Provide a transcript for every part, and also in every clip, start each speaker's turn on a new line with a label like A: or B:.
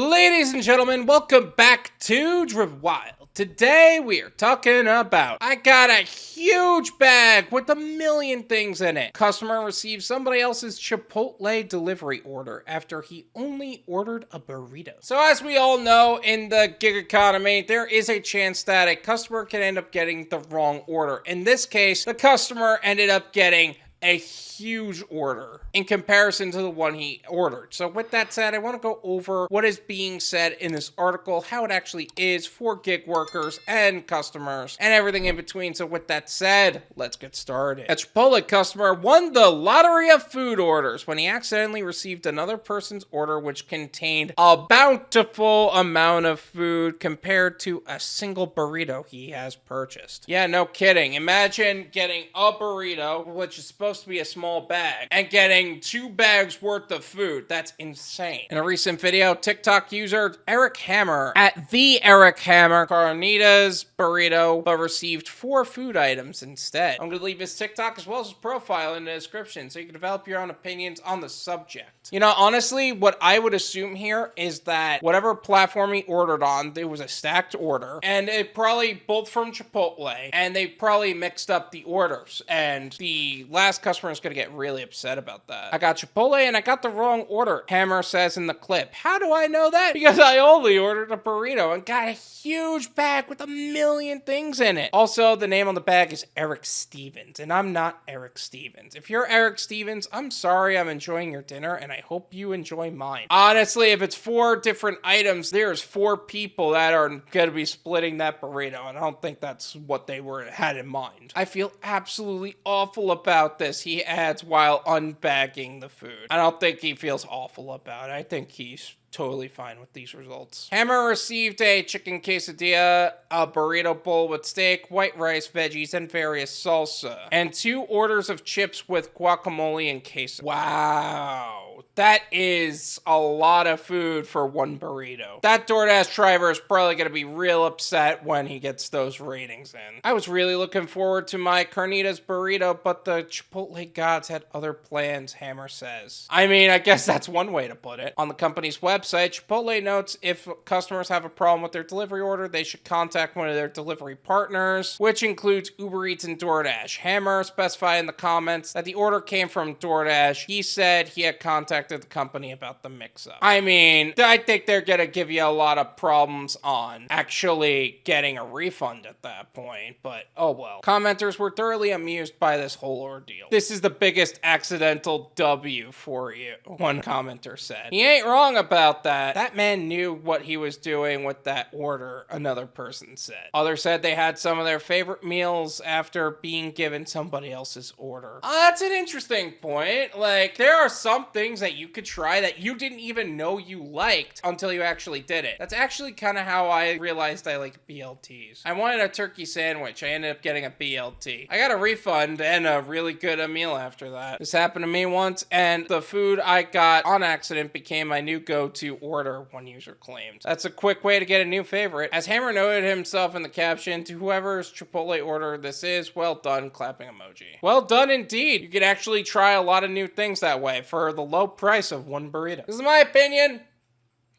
A: Ladies and gentlemen, welcome back to Driven Wild. Today we are talking about, I got a huge bag with a million things in it. Customer received somebody else's Chipotle delivery order after he only ordered a burrito. So as we all know, in the gig economy, there is a chance that a customer can end up getting the wrong order. In this case, the customer ended up getting a huge order in comparison to the one he ordered. So with that said, I want to go over what is being said in this article, how it actually is for gig workers and customers and everything in between. So with that said, let's get started. A Chipotle customer won the lottery of food orders when he accidentally received another person's order which contained a bountiful amount of food compared to a single burrito he has purchased. Yeah, no kidding. Imagine getting a burrito, which is supposed to be a small bag, and getting 2 bags worth of food. That's insane. In a recent video, TikTok user Theerichammer at Theerichammer carnitas burrito but received 4 food items instead. I'm going to leave his TikTok as well as his profile in the description so you can develop your own opinions on the subject. You know, honestly, what I would assume here is that whatever platform he ordered on, there was a stacked order, and it probably both from Chipotle, and they probably mixed up the orders, and the last customer is going to get really upset about that. I got Chipotle and I got the wrong order, Hammer says in the clip. How do I know that? Because I only ordered a burrito and got a huge bag with a million things in it. Also, the name on the bag is Eric Stevens, and I'm not Eric Stevens. If you're Eric Stevens, I'm sorry. I'm enjoying your dinner and I hope you enjoy mine. Honestly, if it's 4 different items, there's 4 people that are going to be splitting that burrito, and I don't think that's what they had in mind. I feel absolutely awful about this, he adds while unbagging the food. I don't think he feels awful about it. I think he's totally fine with these results. Hammer received a chicken quesadilla, a burrito bowl with steak, white rice, veggies, and various salsa, and 2 orders of chips with guacamole and queso. Wow, that is a lot of food for one burrito. That Doordash driver is probably going to be real upset when he gets those ratings in. I was really looking forward to my carnitas burrito, but the Chipotle gods had other plans, Hammer says. I mean, I guess that's one way to put it. On the company's website, Chipotle notes if customers have a problem with their delivery order, they should contact one of their delivery partners, which includes UberEats and Doordash. Hammer specified in the comments that the order came from Doordash. He said he had contacted the company about the mix-up. I mean, I think they're gonna give you a lot of problems on actually getting a refund at that point, but oh well. Commenters were thoroughly amused by this whole ordeal. This is the biggest accidental W for you, one commenter said. He ain't wrong about that. That man knew what he was doing with that order, another person said. Others said they had some of their favorite meals after being given somebody else's order. That's an interesting point. Like, there are some things that you could try that you didn't even know you liked until you actually did it. That's actually kind of how I realized I like BLTs. I wanted a turkey sandwich. I ended up getting a BLT. I got a refund and a really good meal after that. This happened to me once, and the food I got on accident became my new go-to order, one user claimed. That's a quick way to get a new favorite. As Hammer noted himself in the caption, to whoever's Chipotle order this is, well done, clapping emoji. Well done indeed. You could actually try a lot of new things that way for the low price of one burrito. This is my opinion.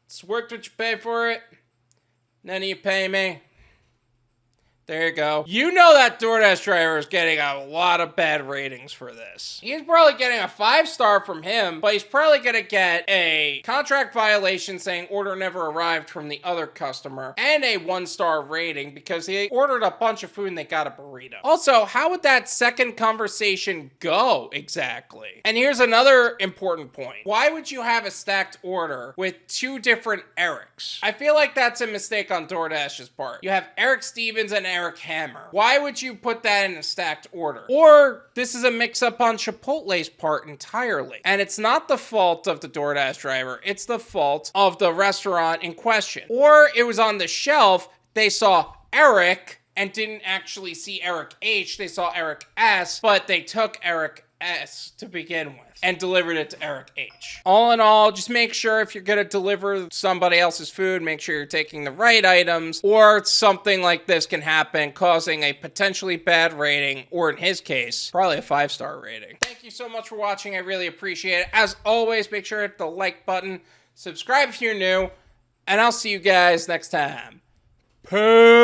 A: It's worth what you pay for it. None of you pay me. There you go. You know that Doordash driver is getting a lot of bad ratings for this. He's probably getting a 5-star from him, but he's probably going to get a contract violation saying order never arrived from the other customer and a 1-star rating because he ordered a bunch of food and they got a burrito. Also, how would that second conversation go exactly? And here's another important point. Why would you have a stacked order with 2 different Erics? I feel like that's a mistake on Doordash's part. You have Eric Stevens and Eric Hammer. Why would you put that in a stacked order? Or this is a mix-up on Chipotle's part entirely. And it's not the fault of the Doordash driver. It's the fault of the restaurant in question. Or it was on the shelf. They saw Eric and didn't actually see Eric H. They saw Eric S, but they took Eric S to begin with and delivered it to Eric H. All in all, just make sure if you're gonna deliver somebody else's food, make sure you're taking the right items, or something like this can happen, causing a potentially bad rating, or in his case, probably a 5-star rating. Thank you so much for watching. I really appreciate it. As always, make sure to hit the like button, subscribe if you're new, and I'll see you guys next time. Peace.